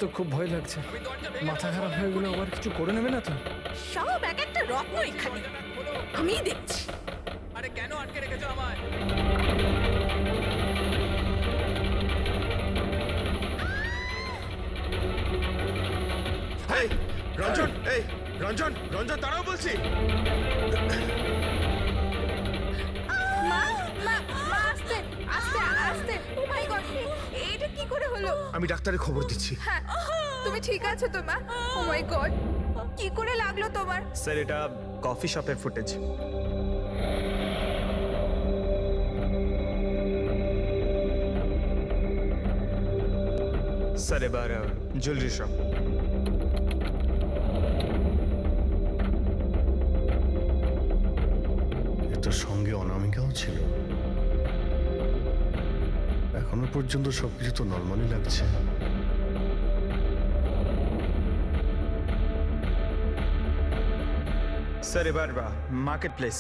তো খুব ভয় লাগছে। মাথা খারাপ হয়ে গেলে আবার কিছু করে নেবে না তো? সব এক একটা রত্ন এখানে, আমি দেখছি। আরে কেন আটকে রেখেছো আমায়? এই রঞ্জন, এই রঞ্জন, রঞ্জন দাঁড়াও বলছি। মা মা মা, আস্তে আস্তে আস্তে। ও মাই গড, এটা কি করে হলো? আমি ডাক্তারের খবর দিচ্ছি। হ্যাঁ, তুমি ঠিক আছো তো মা? ও মাই গড, কি করে লাগলো তোমার? স্যার এটা কফি শপের ফুটেজ। স্যার এবার জুয়েলারি শপ। এটার সঙ্গে অনামিকাও ছিল। এখনো পর্যন্ত সবকিছু তো নর্মালি লাগছে। স্যার এবার মার্কেট প্লেস।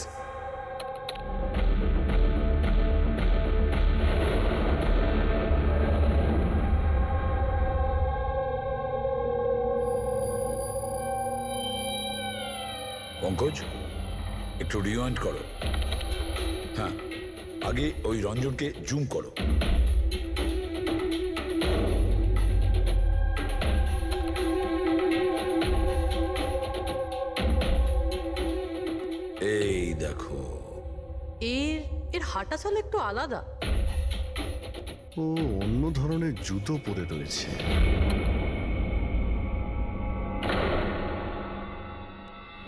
পঙ্কজ, একটু রিওয়াইন্ড করো। হ্যাঁ, আগে ওই রঞ্জনকে জুম করো। এই দেখো, এর হাঁটা চলা একটু আলাদা। ও অন্য ধরনের জুতো পরে রয়েছে।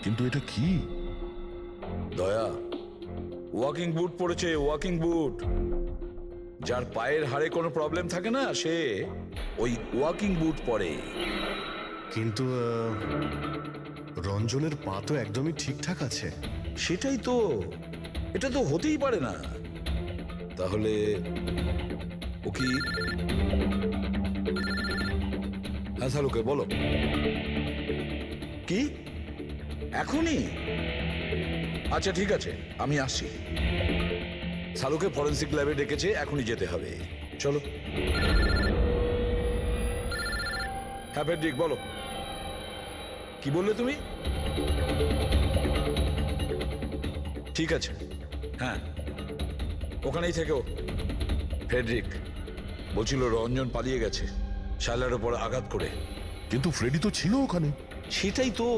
কিন্তু এটা কি? দয়া ওয়াকিং বুট পরেছে, ওয়াকিং বুট। যার পায়ের হাড়ে কোনো প্রবলেম থাকে না, সে ওই ওয়াকিং বুট পরে। কিন্তু রঞ্জনের পা তো একদমই ঠিকঠাক আছে। সেটাই তো, এটা তো হতেই পারে না। তাহলে ও কি? হ্যাঁ সালুকে বলো, কি এখনই? আচ্ছা ঠিক আছে, আমি আসছি। সালুকে ফরেন্সিক ল্যাবে ডেকেছে, এখনই যেতে হবে। চলো। হ্যাঁ ফেডরিক বলো, কি বললে তুমি? ঠিক আছে, হ্যাঁ ওখানেই থেকেও। ফ্রেডরিক বলছিল রঞ্জন পালিয়ে গেছে শায়লার ওপর আঘাত করে। কিন্তু ফ্রেডি তো ছিল ওখানে। সেটাই তো।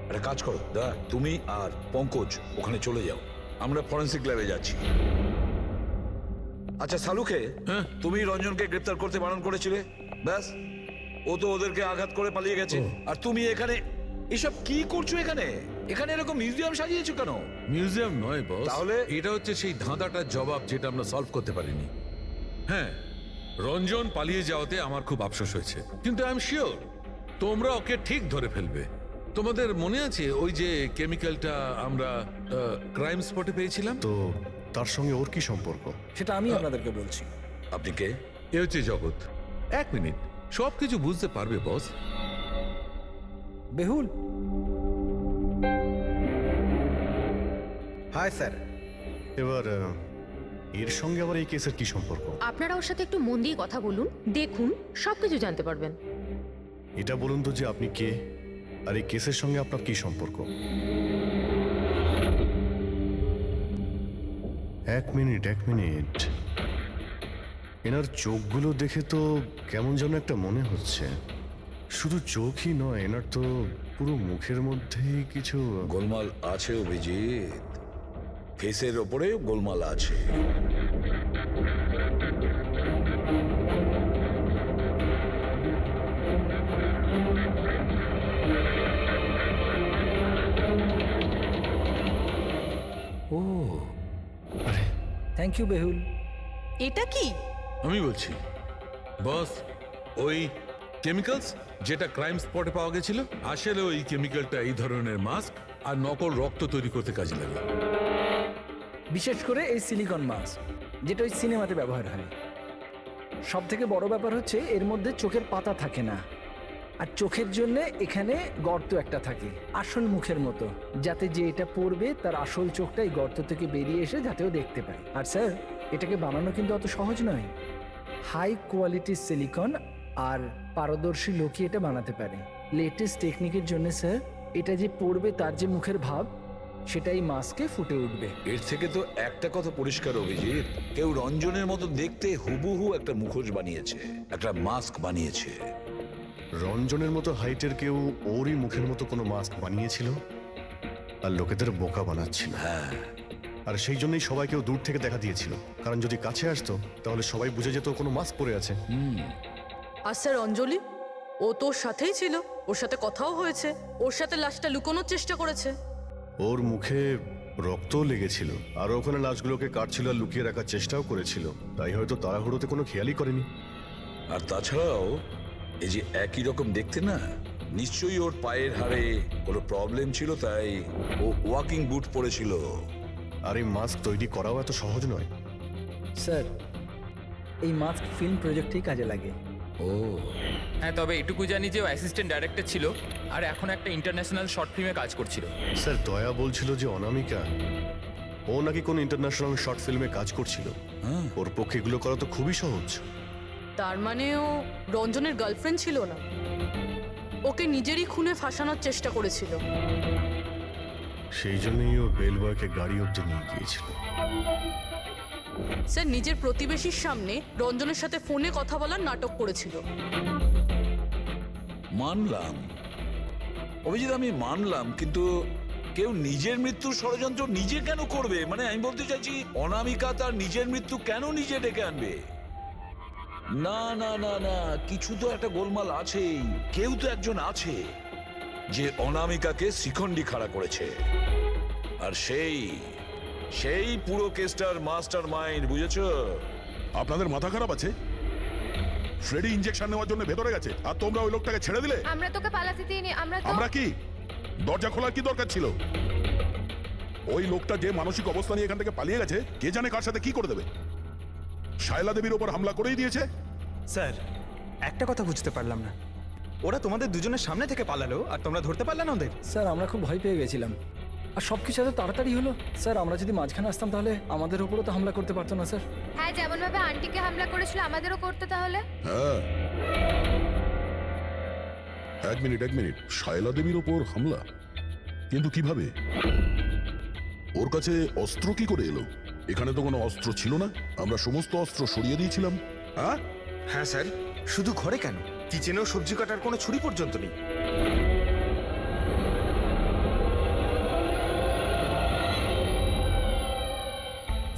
একটা কাজ করো দা, তুমি আর পঙ্কজ ওখানে চলে যাও, আমরা ফরেন্সিক ল্যাবে যাচ্ছি। আচ্ছা সালুকে, তুমি রঞ্জনকে গ্রেপ্তার করতে বারণ করেছিলে, ব্যাস ও তো ওদেরকে আঘাত করে পালিয়ে গেছে। আর তুমি এখানে এসব কি করছো? এখানে এখানে এরকম মিউজিয়াম সাজিয়েছো কেন? মিউজিয়াম নয় বস, তাহলে? এটা হচ্ছে সেই ধাঁধাটার জবাব যেটা আমরা সলভ করতে পারিনি। হ্যাঁ, রঞ্জন পালিয়ে যাওয়াতে আমার খুব আফসোস হয়েছে, কিন্তু আই এম শিওর তোমরা ওকে ঠিক ধরে ফেলবে। তোমাদের মনে আছে ওই যে কেমিক্যালটা আমরা ক্রাইম স্পটে পেয়েছিলাম? তো তার সঙ্গে ওর কি সম্পর্ক? সেটা আমি আপনাদেরকে বলছি। আপনি কে? এ হচ্ছে জগৎ। এক মিনিট, সবকিছু বুঝতে পারবে বস। বেহুল, হাই স্যার। এবার এর সঙ্গে আবার এই কেসের কি সম্পর্ক? আপনারা ওর সাথে একটু মন দিয়ে কথা বলুন, দেখুন সবকিছু জানতে পারবেন। এটা বলুন তো যে আপনি কে, আর এই কেসের সঙ্গে আপনার কি সম্পর্ক? এক মিনিট। এনার চোখগুলো দেখে তো কেমন যেন একটা মনে হচ্ছে। শুধু চোখই নয়, এনার তো পুরো মুখের মধ্যেই কিছু গোলমাল আছে অভিজিৎ, ফেসের ওপরে গোলমাল আছে। ও থ্যাংক ইউ বেহুল। এটা কি? আমি বলছি বস, ওই কেমিক্যালস যেটা ক্রাইম স্পটে পাওয়া গেছিল, আসলে ওই কেমিক্যালটা এই ধরনের মাস্ক আর নকল রক্ত তৈরি করতে কাজে লাগে। বিশেষ করে এই সিলিকন মাস্ক, যেটা ওই সিনেমাতে ব্যবহার হয়। সব থেকে বড় ব্যাপার হচ্ছে এর মধ্যে চোখের পাতা থাকে না, আর চোখের জন্য এখানে গর্ত একটা থাকে আসল মুখের মতো, যাতে যে এটা পড়বে তার আসল চোখটা এই গর্ত থেকে বেরিয়ে এসে যাতেও দেখতে পায়। আর স্যার, এটাকে বানানো কিন্তু অত সহজ নয়। হাই কোয়ালিটির সিলিকন আর পারদর্শী লোকই এটা বানাতে পারে। লেটেস্ট টেকনিকের জন্য স্যার এটা যে পড়বে তার যে মুখের ভাব সেটাই মাস্কে ফুটে উঠবে। এর থেকে তো একটা কথা পরিষ্কার অভিজিৎ, কেউ রঞ্জনের মতো দেখতে হুবহু একটা মুখোশ বানিয়েছে, একটা মাস্ক বানিয়েছে। রঞ্জনের মতো হাইটের কেউ ওরই মুখের মতো কোনো মাস্ক বানিয়েছিল আর লোকেদের বোকা বানাচ্ছিল। হ্যাঁ, আর সেই জন্যই সবাই কেউ দূর থেকে দেখা দিয়েছিল, কারণ যদি কাছে আসতো তাহলে সবাই বুঝে যেত ও কোনো মাস্ক পরে আছে। আর স্যার অঞ্জলি, ও তোর সাথেই ছিল, ওর সাথে কথাও হয়েছে, ওর সাথে লাশটা লুকোনোর চেষ্টা করেছে। ওর মুখে রক্তও লেগেছিল আর ওখানে লাশগুলোকে কাটছিল আর লুকিয়ে রাখার চেষ্টাও করেছিল, তাই হয়তো তাড়াহুড়োতে কোনো খেয়ালই করেনি। আর তাছাড়াও এই যে একই রকম দেখতে না, নিশ্চয়ই ওর পায়ের হাড়ে কোনো প্রবলেম ছিল, তাই ও ওয়াকিং বুট পরেছিল। আর এই মাস্ক তৈরি করাও এত সহজ নয়। স্যার এই মাস্ক ফিল্ম প্রজেক্টেই কাজে লাগে। ও, হ্যাঁ, তবে এটুকু জানি যে ও অ্যাসিস্ট্যান্ট ডাইরেক্টর ছিল আর এখন একটা ইন্টারন্যাশনাল শর্ট ফিল্মে কাজ করছিল। স্যার দয়া বলছিল যে অনামিকা ও নাকি কোনো ইন্টারন্যাশনাল শর্ট ফিল্মে কাজ করছিল। ওর পক্ষে এগুলো করা তো খুবই সহজ। তার মানে ও রঞ্জনের গার্লফ্রেন্ড ছিল না, ওকে নিজেরই খুনে ফাঁসানোর চেষ্টা করেছিল। সেই জন্যই ও বেল বয়কে গাড়ি অব্দি নিয়ে গিয়েছিল। স্যার নিজের প্রতিবেশীর সামনে রঞ্জনের সাথে ফোনে কথা বলার নাটক করেছিল। মানলাম অভিজিৎ, আমি মানলাম, কিন্তু কেউ নিজের মৃত্যুর ষড়যন্ত্র নিজে কেন করবে? মানে আমি বলতে চাইছি, অনামিকা তার নিজের মৃত্যু কেন নিজে ডেকে আনবে? না না না না, কিছু তো একটা গোলমাল আছেই। কেউ তো একজন আছে যে অনামিকাকে শিখণ্ডি খাড়া করেছে, আর সেই পুরো কেসটার মাস্টার মাইন্ড, বুঝেছো? আপনাদের মাথা খারাপ আছে? ফ্রেডি ইনজেকশন নেওয়ার জন্য ভেতরে গেছে আর তোমরা ওই লোকটাকে ছেড়ে দিলে। আমরা তোকে পালাতে দিইনি, আমরা কি দরজা খোলার কি দরকার ছিল? ওই লোকটা যে মানসিক অবস্থা নিয়ে এখান থেকে পালিয়ে গেছে, কে জানে কার সাথে কি করে দেবে। শায়লা দেবীর ওপর হামলা করেই দিয়েছে। স্যার, একটা কথা বুঝতে পারলাম না, ওরা তোমাদের দুজনের সামনে থেকে পালালো আর তোমরা ধরতে পারলে না ওদের? স্যার আমরা খুব ভয় পেয়ে গেছিলাম আর সব কিছু এত তাড়াতাড়ি হলো। স্যার আমরা যদি মাঝখানে আসতাম তাহলে আমাদের উপরও তো হামলা করতে পারতো না স্যার। হ্যাঁ, যেমন ভাবে আন্টিকে হামলা করেছিল আমাদেরও করতে তাহলে। হ্যাঁ, এক মিনিট, শায়লা দেবীর ওপর হামলা? কিন্তু কিভাবে? ওর কাছে অস্ত্র কি করে এলো? এখানে তো কোনো অস্ত্র ছিল না, আমরা সমস্ত অস্ত্র সরিয়ে দিয়েছিলাম। হ্যাঁ হ্যাঁ স্যার, শুধু ঘরে কেন, কিচেনেও সবজি কাটার কোনো ছুরি পর্যন্ত নেই।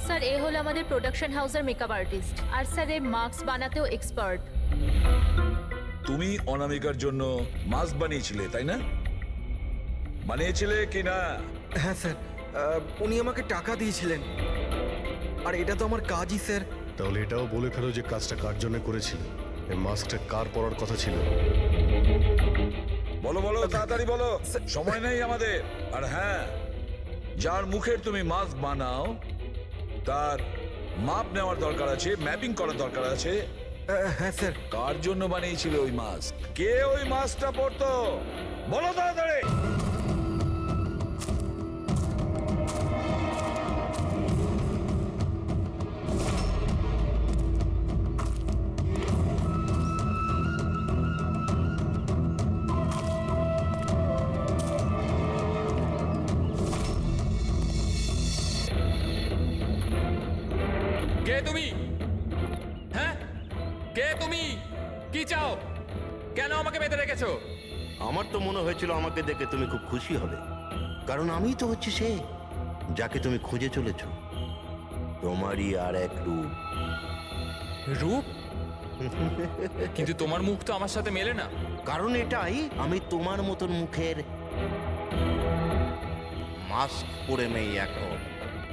স্যার এ হলো আমাদের প্রোডাকশন হাউসের মেকআপ আর্টিস্ট, আর স্যার এই মাস্ক বানাতেও এক্সপার্ট। তুমি অনামিকার জন্য মাস্ক বানিয়েছিলে, তাই না? বানিয়েছিলে কি না? হ্যাঁ স্যার, উনি আমাকে টাকা দিয়েছিলেন, আর এটা তো আমার কাজই স্যার। তাহলে এটাও বলে ফেলো যে কাজটা কার জন্য করেছিল, এই মাস্কটা কার পরার কথা ছিল। বলো বলো, তাড়াতাড়ি বলো, সময় নেই আমাদের। আর হ্যাঁ, যার মুখের তুমি মাস্ক বানাও তার মাপ নেওয়ার দরকার আছে, ম্যাপিং করার দরকার আছে। হ্যাঁ স্যার। কার জন্য বানিয়েছিল ওই মাস্ক? কে ওই মাস্কটা পরতো? বলো তাড়াতাড়ি। কে তুমি? হ্যাঁ, কে তুমি? কি চাও? কেন আমাকে বেঁধে রেখেছো? আমার তো মনে হয়েছিল আমাকে দেখে তুমি খুব খুশি হবে, কারণ আমিই তো হচ্ছি সে যাকে তুমি খুঁজে চলেছ। তোমারই আর এক রূপ। রূপ? কিন্তু তোমার মুখ তো আমার সাথে মেলে না। কারণ এটাই, আমি তোমার মতন মুখের মাস্ক পরে নেই এখন,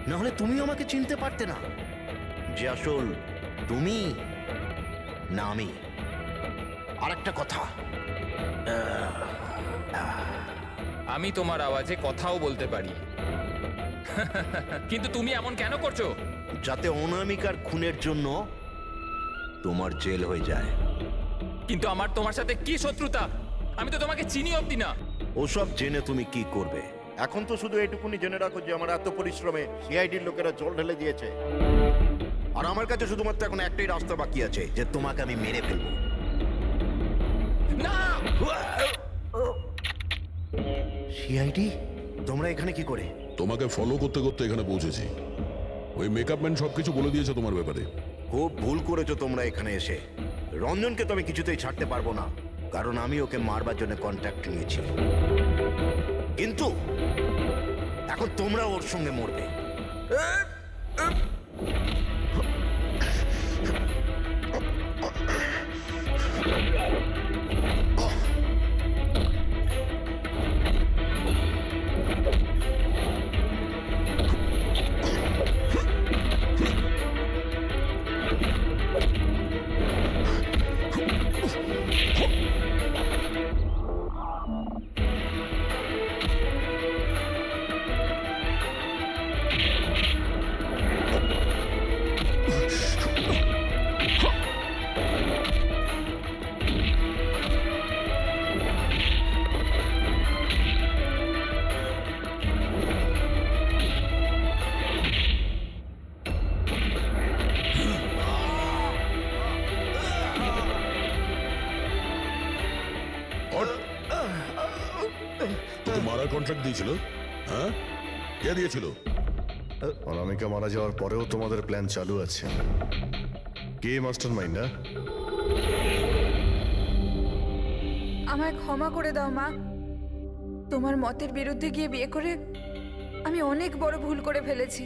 নাহলে তুমি আমাকে চিনতে পারতে না যে আসল তুমি না আমি। আর একটা কথা, আমি তোমার আওয়াজে কথাও বলতে পারি। কিন্তু তুমি এমন কেন করছো? যাতে অনামিকার খুনের জন্য তোমার জেল হয়ে যায়। কিন্তু আমার তোমার সাথে কি শত্রুতা? আমি তো তোমাকে চিনি অব্দি না। ওসব জেনে তুমি কি করবে? এখন তো শুধু এটুকুনি জেনে রাখো যে আমার এত পরিশ্রমে সিআইডির লোকেরা জল ঢেলে দিয়েছে, আর আমার কাছে শুধুমাত্র এখন একটাই রাস্তা বাকি আছে, যে তোমাকে আমি মেরে ফেলবো। না সিআইডি, তোমরা এখানে কি করে? তোমাকে ফলো করতে করতে এখানে পৌঁছেছি। ওই মেকআপ ম্যান সবকিছু বলে দিয়েছে তোমার ব্যাপারে। খুব ভুল করেছো তোমরা এখানে এসে। রঞ্জনকে তো আমি কিছুতেই ছাড়তে পারবো না, কারণ আমি ওকে মারবার জন্য কন্ট্যাক্ট নিয়েছি। কিন্তু এখন তোমরা ওর সঙ্গে মরবে। হট! তোকে মারার কন্ট্রাক্ট দিয়েছিল? হ্যাঁ, কে দিয়েছিল? অনামিকা মারা যাওয়ার পরেও তোমাদের প্ল্যান চালু আছে। কে মাস্টার মাইন্ড? আমায় ক্ষমা করে দাও মা। তোমার মতের বিরুদ্ধে গিয়ে বিয়ে করে আমি অনেক বড় ভুল করে ফেলেছি।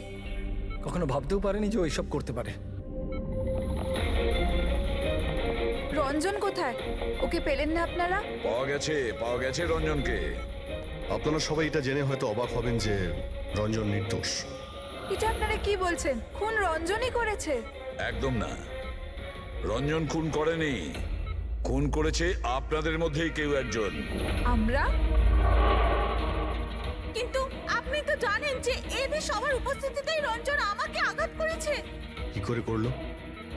কখনো ভাবতেও পারেনি যে ও এসব করতে পারে। রঞ্জন কোথায়? ওকে পেলেন না আপনারা? পাওয়া গেছে রঞ্জনকে। আপনারা সবাই এটা জেনে হয়তো অবাক হবেন যে রঞ্জন নির্দোষ। এটা আপনারা কি বলছেন? খুন রঞ্জনই করেছে? একদম না, রঞ্জন খুন করেনি। খুন করেছে আপনাদের মধ্যেই কেউ একজন। আমরা? কিন্তু আপনি তো জানেন যে এদের সবার উপস্থিতিতেই রঞ্জন আমাকে আঘাত করেছে। কি করে করলো?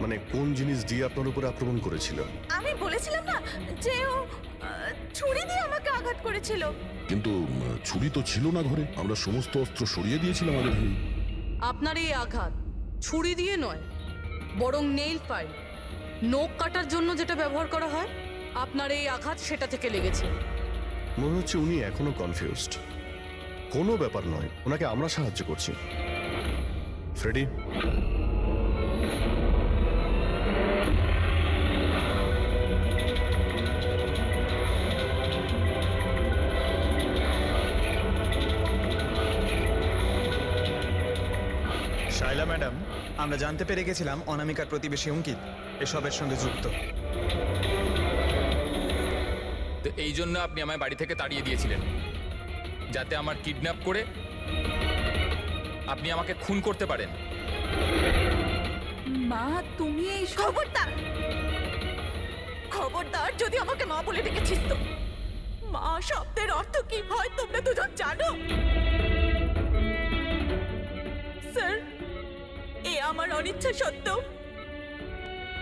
মানে কোন জিনিস দিয়ে আপনার উপরে আক্রমণ করেছিল? আমি বলেছিলাম না যে ও ছুরি দিয়ে আমাকে আঘাত করেছিল। কিন্তু ছুরি তো ছিল না ঘরে, আমরা সমস্ত অস্ত্র সরিয়ে দিয়েছিলাম আগে থেকেই। আপনার এই আঘাত ছুরি দিয়ে নয়, বরং নেইল ফাইল, নখ কাটার জন্য যেটা ব্যবহার করা হয়, আপনার এই আঘাত সেটা থেকে লেগেছে। মনে হচ্ছে উনি এখনো কনফিউজড। কোনো ব্যাপার নয়, ওনাকে আমরা সাহায্য করছি। ফ্রেডি, শাইলা ম্যাডাম, আমরা জানতে পেরে গেছিলাম অনামিকার প্রতিবেশী অঙ্কিত এসবের সঙ্গে যুক্ত। তো এই জন্য আপনি আমায় বাড়ি থেকে তাড়িয়ে দিয়েছিলেন, যাতে আমার কিডন্যাপ করে আপনি আমাকে খুন করতে পারেন। মা, তুমি এই খবরদার খবরদার যদি আমাকে মা বলে ডেকেছিস তো। মা শব্দের অর্থ কি হয় তোমরা দুজন জানো? স্যার, এ আমার অনিচ্ছা সত্ত্বেও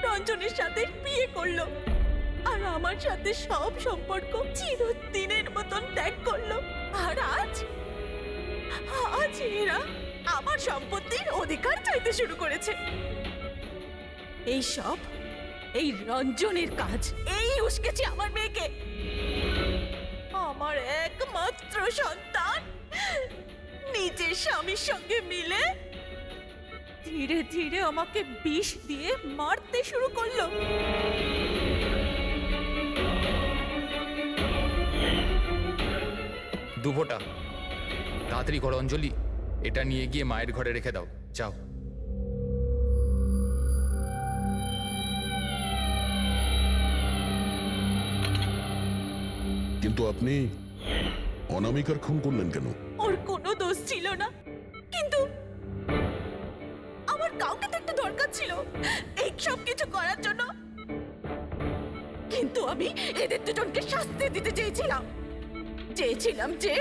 রঞ্জনের সাথে বিয়ে করলো আর আমার সাথে সব সম্পর্ক চিরদিনের মতন ত্যাগ করলো। আর আজ এরা আমার সম্পত্তির অধিকার চাইতে শুরু করেছে। এই রঞ্জনের কাজ। এই উস্কেছে আমার মেয়েকে, আমার একমাত্র সন্তান, নিজের স্বামীর সঙ্গে মিলে ধীরে ধীরে আমাকে বিষ দিয়ে মারতে শুরু করলো। দুভোটা তাড়াতাড়ি করো অঞ্জলি, এটা নিয়ে গিয়ে মায়ের ঘরে রেখে দাও, যাও। কিন্তু আপনি অনামিকার খুন করলেন কেন? ওর কোনো দোষ ছিল না, কিন্তু আমার কাউকে তো একটা দরকার ছিল এই সব কিছু করার জন্য। কিন্তু আমি এদের দুজনকে শাস্তি দিতে চেয়েছিলাম যে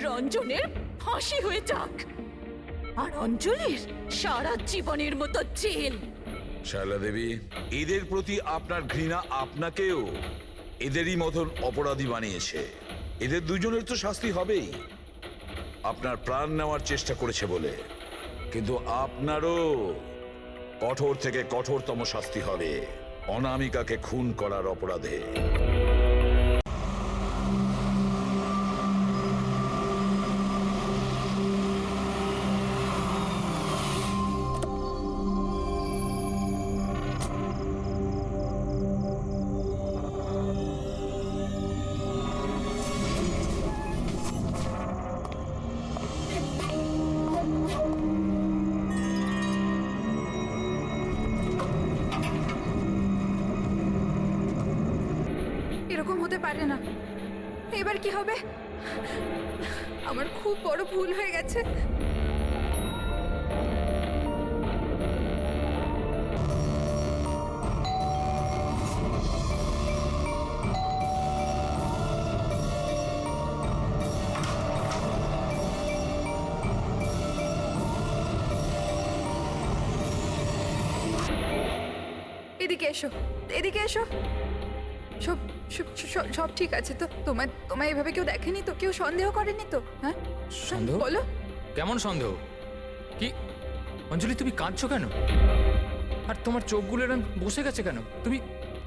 রঞ্জনের ফাঁসি হয়ে যাক আর অঞ্জলির সারা জীবনের মতো জেল। শায়লা দেবী, এদের প্রতি আপনার ঘৃণা আপনাকেও এদেরই মতন অপরাধী বানিয়েছে। এদের দুজনের তো শাস্তি হবেই, আপনার প্রাণ নেওয়ার চেষ্টা করেছে বলে। কিন্তু আপনারও কঠোর থেকে কঠোরতম শাস্তি হবে অনামিকাকে খুন করার অপরাধে। হতে পারে না। এবার কি হবে? আমার খুব বড় ভুল হয়ে গেছে। এদিকে এসো, এদিকে এসো। সব সব ঠিক আছে তো? তোমায় এভাবে কেউ দেখেনি তো? কেউ সন্দেহ করেনি তো? হ্যাঁ সন্দেহ? বলো। কেমন সন্দেহ? কি অঞ্জলি, তুমি কাঁদছো কেন? আর তোমার চোখগুলো এরকম বসে গেছে কেন? তুমি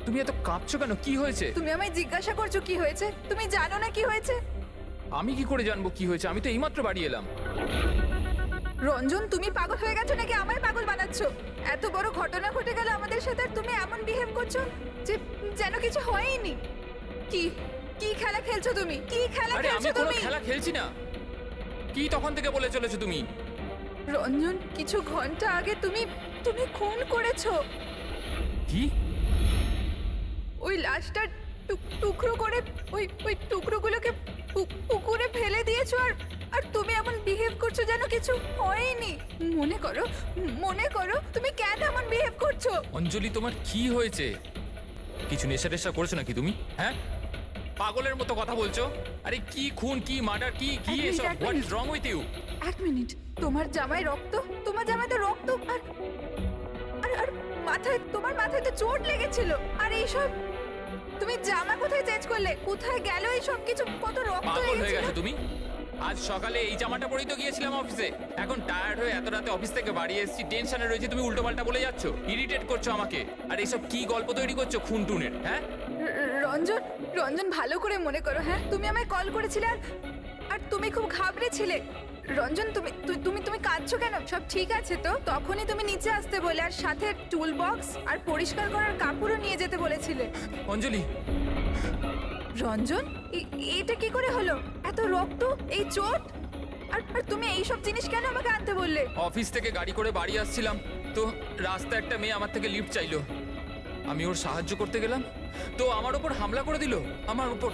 তুমি এত কাঁপছো কেন? কি হয়েছে? তুমি আমায় জিজ্ঞাসা করছো কি হয়েছে? তুমি জানো না কি হয়েছে? আমি কি করে জানবো কি হয়েছে? আমি তো এইমাত্র বাড়ি এলাম। রঞ্জন, তুমি পাগল হয়ে গেছো নাকি আমায় পাগল বানাচ্ছো? এত বড় ঘটনা ঘটে গেল আমাদের সাথে আর তুমি এমন বিহেভ করছো যে যেন কিছু হয়নি। কি কি খেলা খেলছো তুমি? কি খেলা আরে আমি খেলছো কোনো তুমি? খেলা খেলছি না। কি তখন থেকে বলে চলেছো তুমি? রঞ্জন, কিছু ঘন্টা আগে তুমি খুন করেছো। কি? ওই লাশটা টুকরো করে ওই টুকরোগুলোকে পুকুরে ফেলে দিয়েছো আর তুমি এমন বিহেভ করছো যেন কিছু হয়নি। মনে করো তুমি কেন এমন বিহেভ করছো? অঞ্জলি, তোমার কি হয়েছে? কিছু নেশা টেশা করেছো নাকি তুমি? হ্যাঁ, পাগলের মতো কথা বলছো। আরে কি খুন, কি মার্ডার, কি কি এক মিনিট, এসব? এক হোয়াট ইজ মিনিট। Wrong with you? এক মিনিট, তোমার জামায় তো রক্ত আর মাথায়, তোমার মাথায় তো চোট লেগেছিল। আর এইসব তুমি জামা কোথায় চেঞ্জ করলে? কোথায় গেল এই সব কিছু? কত রক্ত পাগল হয়ে লেগেছিল। গেছো তুমি? আজ সকালে এই জামাটা পরেই তো গিয়েছিলাম অফিসে। এখন টায়ার্ড হয়ে এত রাতে অফিস থেকে বাড়ি এসেছি, টেনশনে রয়েছে, তুমি উল্টোপাল্টা বলে যাচ্ছ, ইরিটেট করছো আমাকে। আর এইসব কি গল্প তৈরি করছো খুন টুনের? হ্যাঁ, রঞ্জন ভালো করে মনে করো। হ্যাঁ, তুমি আমায় কল করেছিলে আর তুমি খুব ঘাবড়ে ছিলে। রঞ্জন, তুমি কাঁদছো কেন? সব ঠিক আছে তো? তখনই তুমি নিচে আসতে বলে আর সাথে টুল বক্স আর পরিষ্কার করার কাপড়ও নিয়ে যেতে বলেছিলে। অঞ্জলি। রঞ্জন, এটা কি করে হলো? এত রক্ত, এই চোট, আর তুমি এই সব জিনিস কেন আমাকে আনতে বললে? অফিস থেকে গাড়ি করে বাড়ি আসছিলাম তো রাস্তায় একটা মেয়ে আমার থেকে লিফট চাইলো। আমি ওর সাহায্য করতে গেলাম তো আমার উপর হামলা করে দিল, আমার উপর।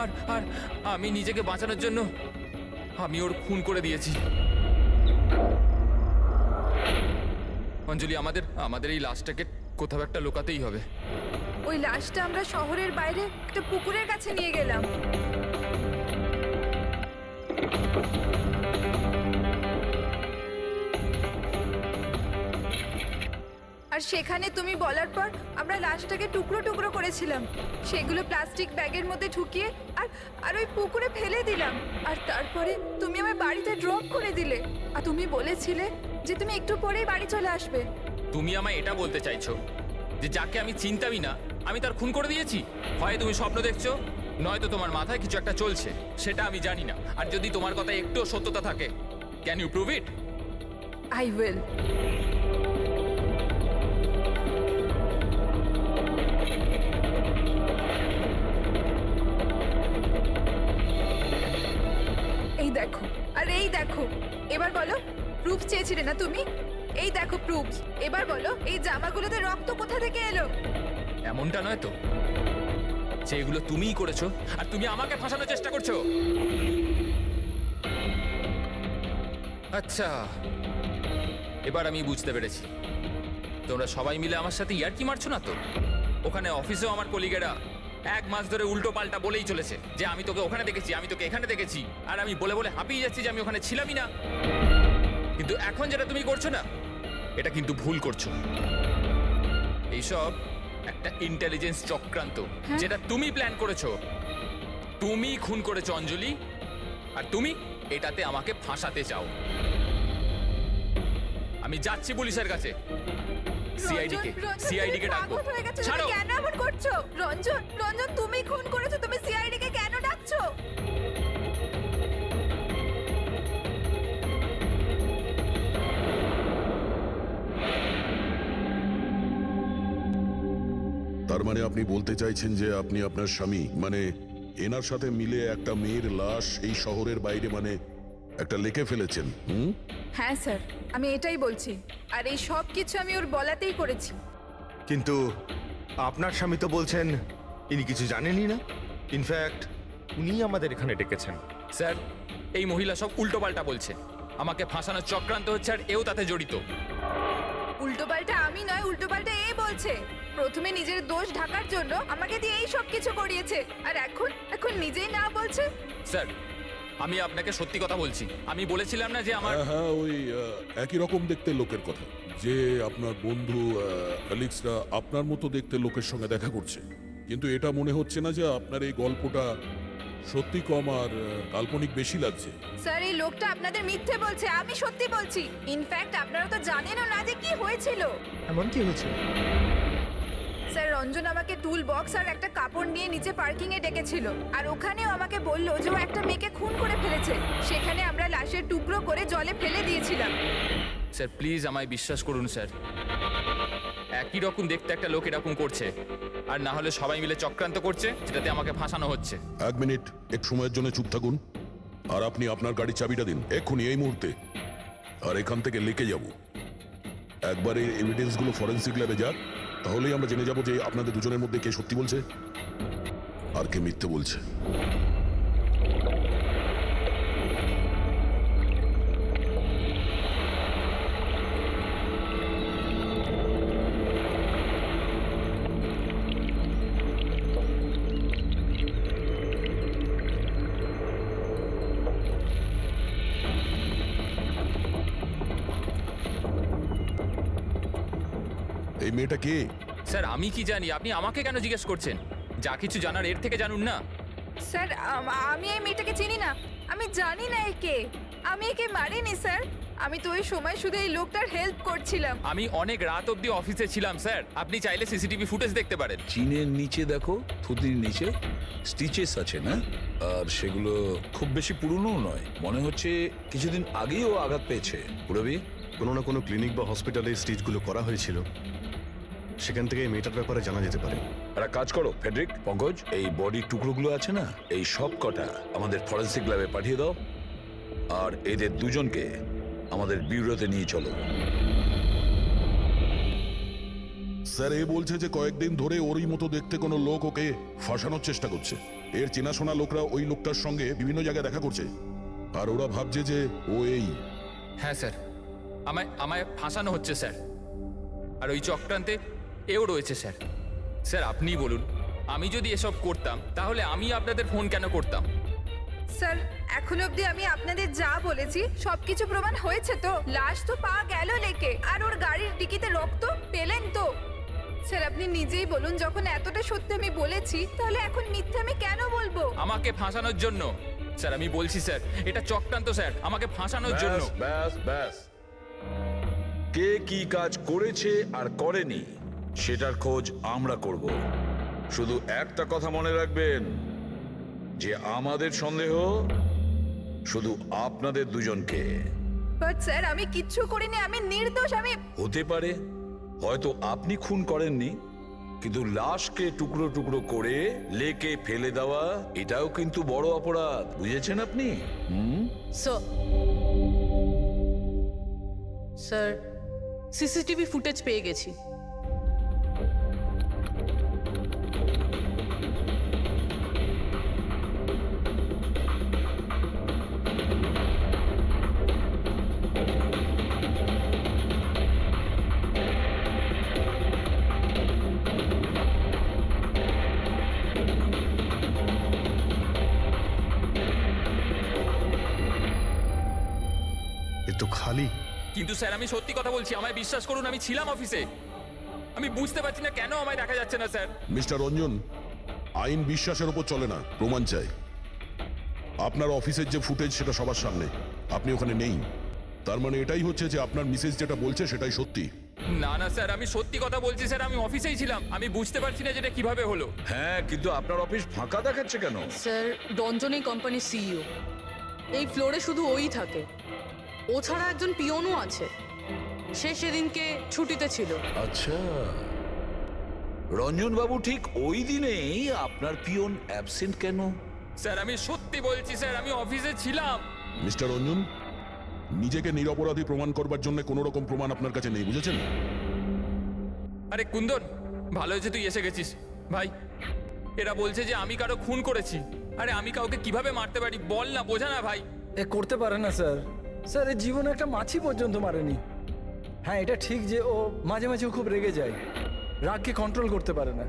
আর আর আমি নিজেকে বাঁচানোর জন্য আমি ওর খুন করে দিয়েছি। অঞ্জলি, আমাদের এই লাশটাকে কোথাও একটা লুকাতেই হবে। ওই লাশটা আমরা শহরের বাইরে একটা পুকুরের কাছে নিয়ে গেলাম। আর সেখানে তুমি বলার পর আমরা লাশটাকে টুকরো টুকরো করেছিলাম, সেগুলো প্লাস্টিক ব্যাগের মধ্যে ঢুকিয়ে আর ওই পুকুরে ফেলে দিলাম। আর তারপরে তুমি আমায় বাড়িতে ড্রপ করে দিলে আর তুমি বলেছিলে যে তুমি একটু পরেই বাড়ি চলে আসবে। তুমি আমায় এটা বলতে চাইছো যে যাকে আমি চিনতামই না আমি তার খুন করে দিয়েছি? হয় তুমি স্বপ্ন দেখছো, নয়তো তোমার মাথায় কিছু একটা চলছে, সেটা আমি জানি না। আর যদি তোমার কথায় একটু সত্যতা থাকে, can you prove it? I will. এই দেখো, আর এই দেখো। এবার বলো, প্রুফ চেয়েছিলে না তুমি? এই দেখো প্রুফ। এবার বলো, এই জামাগুলোতে রক্ত কোথা থেকে এলো? এমনটা নয় তো যে এগুলো তুমিই করেছো আর তুমি আমাকে ফাঁসানোর চেষ্টা করছো? আচ্ছা, এবার আমি বুঝতে পেরেছি। তোমরা সবাই মিলে আমার সাথে ইয়ার্কি মারছো না তো? ওখানে অফিসেও আমার কলিগেরা এক মাস ধরে উল্টো পাল্টা বলেই চলেছে যে আমি তোকে ওখানে দেখেছি, আমি তোকে এখানে দেখেছি। আর আমি বলে বলে হাঁপিয়ে যাচ্ছি যে আমি ওখানে ছিলামই না। কিন্তু এখন যেটা তুমি করছো না, এটা কিন্তু ভুল করছো। এইসব একটা ইন্টেলিজেন্স চক্রান্ত, যেটা তুমি প্ল্যান করেছো। তুমি খুন করেছো অঞ্জলি, আর তুমি এটাতে আমাকে ফাঁসাতে চাও। আমি যাচ্ছি পুলিশের কাছে, সিআইডি কে ডাকবো। ছাড়ো। কেন এমন করছো? রঞ্জন, তুমি খুন করেছো, তুমি সিআইডি কে কেন ডাকছো? তার মানে আপনি বলতে চাইছেন যে আপনি আপনার স্বামী মানে এনার সাথে মিলে একটা মেয়ের লাশ এই শহরের বাইরে মানে একটা লেকে ফেলেছেন? হ্যাঁ স্যার, আমি এটাই বলছি। আর এই সব কিছু আমি ওর বলাতেই করেছি। কিন্তু আপনার স্বামী তো বলছেন ইনি কিছু জানেনই না। ইনফ্যাক্ট উনি আমাদের এখানে ডেকেছেন। স্যার এই মহিলা সব উল্টোপাল্টা বলছে, আমাকে ফাঁসানোর চক্রান্ত হচ্ছে আর এও তাতে জড়িত। উল্টোপাল্টা আমি নয়, উল্টোপাল্টা এ বলছে। প্রথমে নিজের দোষ ঢাকার জন্য আমাকে দিয়ে এই সব কিছু করিয়েছে, আর এখন নিজেই না বলছে। স্যার আমি আপনাকে সত্যি কথা বলছি, আমি বলেছিলাম না যে আমার হ্যাঁ ওই একই রকম দেখতে লোকের কথা, যে আপনার বন্ধু অ্যালেক্সরা আপনার মতো দেখতে লোকের সঙ্গে দেখা করছে, কিন্তু এটা মনে হচ্ছে না যে আপনার এই গল্পটা সত্যি কম আর কাল্পনিক বেশি লাগছে। স্যার এই লোকটা আপনাদের মিথ্যে বলছে, আমি সত্যি বলছি। ইনফ্যাক্ট আপনারা তো জানেনও না যে কি হয়েছিল। এমন কি হয়েছে? স্যার রঞ্জন আমাকে টুল বক্স আর একটা কাপড় নিয়ে নিচে পার্কিং এ ডেকেছিল, আর ওখানেও আমাকে বললো যে ও একটা মেয়েকে খুন করে ফেলেছে। সেখানে আমরা লাশের টুকরো করে জলে ফেলে দিয়েছিলাম। স্যার প্লিজ আমায় বিশ্বাস করুন স্যার, একই রকম দেখতে একটা লোক এরকম করছে, আর না হলে সবাই মিলে চক্রান্ত করছে যেটাতে আমাকে ফাঁসানো হচ্ছে। এক মিনিট, এক সময়ের জন্য চুপ থাকুন, আর আপনি আপনার গাড়ির চাবিটা দিন এক্ষুনি, এই মুহূর্তে। আর এখান থেকে লিখে যাব। একবার এই এভিডেন্সগুলো ফরেন্সিক ল্যাবে যাক, তাহলেই আমরা জেনে যাব যে আপনাদের দুজনের মধ্যে কে সত্যি বলছে আর কে মিথ্যে বলছে। এই মেয়েটা কে? স্যার আমি কি জানি, আপনি আমাকে কেন জিজ্ঞেস করছেন? যা কিছু জানার এর থেকে জানুন না। স্যার আমি এই মেয়েটাকে চিনি না, আমি জানি না একে। আমি একে মারিনি স্যার, আমি তো ওই সময় শুধু এই লোকটার হেল্প করছিলাম। আমি অনেক রাত অবধি অফিসে ছিলাম স্যার, আপনি চাইলে সিসিটিভি ফুটেজ দেখতে পারেন। চিনের নিচে দেখো, থুতির নিচে স্টিচেস আছে না, আর সেগুলো খুব বেশি পুরনো নয়, মনে হচ্ছে কিছুদিন আগেই ও আঘাত পেয়েছে। পুরবি কোনো না কোনো ক্লিনিক বা হসপিটালে স্টিচগুলো করা হয়েছিল, সেখান থেকে এই মেয়েটার ব্যাপারে জানা যেতে পারে। একটা কাজ করো ফেডরিক, পঙ্কজ, এই বডির টুকরোগুলো আছে না, এই সব কটা আমাদের ফরেন্সিক ল্যাবে পাঠিয়ে দাও, আর এদের দুজনকে আমাদের ব্যুরোতে নিয়ে চলো। স্যার এ বলছে যে কয়েকদিন ধরে ওরই মতো দেখতে কোনো লোক ওকে ফাঁসানোর চেষ্টা করছে। এর চেনাশোনা লোকরা ওই লোকটার সঙ্গে বিভিন্ন জায়গায় দেখা করছে, আর ওরা ভাবছে যে ও এই। হ্যাঁ স্যার, আমায় ফাঁসানো হচ্ছে স্যার, আর ওই চক্রান্তে এও রয়েছে স্যার। স্যার আপনিই বলুন, আমি যদি এসব করতাম তাহলে আমি আপনাদের ফোন কেন করতাম? স্যার এখন অবধি আমি আপনাদের যা বলেছি সবকিছু প্রমাণ হয়েছে তো। লাশ তো পাওয়া গেল লেকে, আর ওর গাড়ির ডিকিতে রক্ত পেলেন তো। স্যার আপনি নিজেই বলুন, যখন এতটা সত্যি আমি বলেছি তাহলে এখন মিথ্যে আমি কেন বলবো? আমাকে ফাঁসানোর জন্য স্যার, আমি বলছি স্যার এটা চক্রান্ত স্যার, আমাকে ফাঁসানোর জন্য। ব্যাস ব্যাস, কে কি কাজ করেছে আর করেনি সেটার খোঁজ আমরা করব। শুধু একটা কথা মনে রাখবেন, যে আমাদের সন্দেহ শুধু আপনাদের দুজনকে। বাট স্যার আমি কিচ্ছু করিনি, আমি নির্দোষ। আমি হতে পারে হয়তো আপনি খুন করেননি, কিন্তু লাশকে টুকরো টুকরো করে লেকে ফেলে দেওয়া এটাও কিন্তু বড় অপরাধ, বুঝেছেন আপনি? স্যার সিসিটিভি ফুটেজ পেয়ে গেছি। এ তো খালি। কিন্তু স্যার আমি সত্যি কথা বলছি, আমায় বিশ্বাস করুন, আমি ছিলাম অফিসে। আমি বুঝতে পারছি না কেন আমায় দেখা যাচ্ছে না স্যার। মিস্টার রঞ্জন, আইন বিশ্বাসের উপর চলে না, প্রমাণ চাই। আপনার অফিসের যে ফুটেজ সেটা সবার সামনে, আপনি ওখানে নেই, তার মানে এটাই হচ্ছে যে আপনার মিসেস যেটা বলছে সেটাই সত্যি। না না স্যার, আমি সত্যি কথা বলছি স্যার, আমি অফিসেই ছিলাম। আমি বুঝতে পারছি না যেটা কিভাবে হলো। হ্যাঁ, কিন্তু আপনার অফিস ফাঁকা দেখাচ্ছে কেন? স্যার রঞ্জন এই কোম্পানির সিইও, এই ফ্লোরে শুধু ওই থাকে। ও ছাড়া একজন পিয়নও আছে, সে সেদিনকে ছুটিতে ছিল। আচ্ছা, রঞ্জন বাবু ঠিক ওই দিনেই আপনার পিয়ন অ্যাবসেন্ট কেন? স্যার আমি সত্যি বলছি স্যার, আমি অফিসে ছিলাম। মিস্টার রঞ্জন, নিজেকে নিরপরাধী প্রমাণ করবার জন্য কোনো রকম প্রমাণ আপনার কাছে নেই, বুঝেছেন? আরে কুন্দন, ভালো হয়েছে তুই এসে গেছিস ভাই। এরা বলছে যে আমি কারো খুন করেছি। আরে আমি কাউকে কিভাবে মারতে পারি বল না, বোঝা না ভাই। এ করতে পারে না স্যার। স্যার এর জীবনে একটা মাছি পর্যন্ত মারেনি। হ্যাঁ এটা ঠিক যে ও মাঝে মাঝে খুব রেগে যায়, রাগকে কন্ট্রোল করতে পারে না।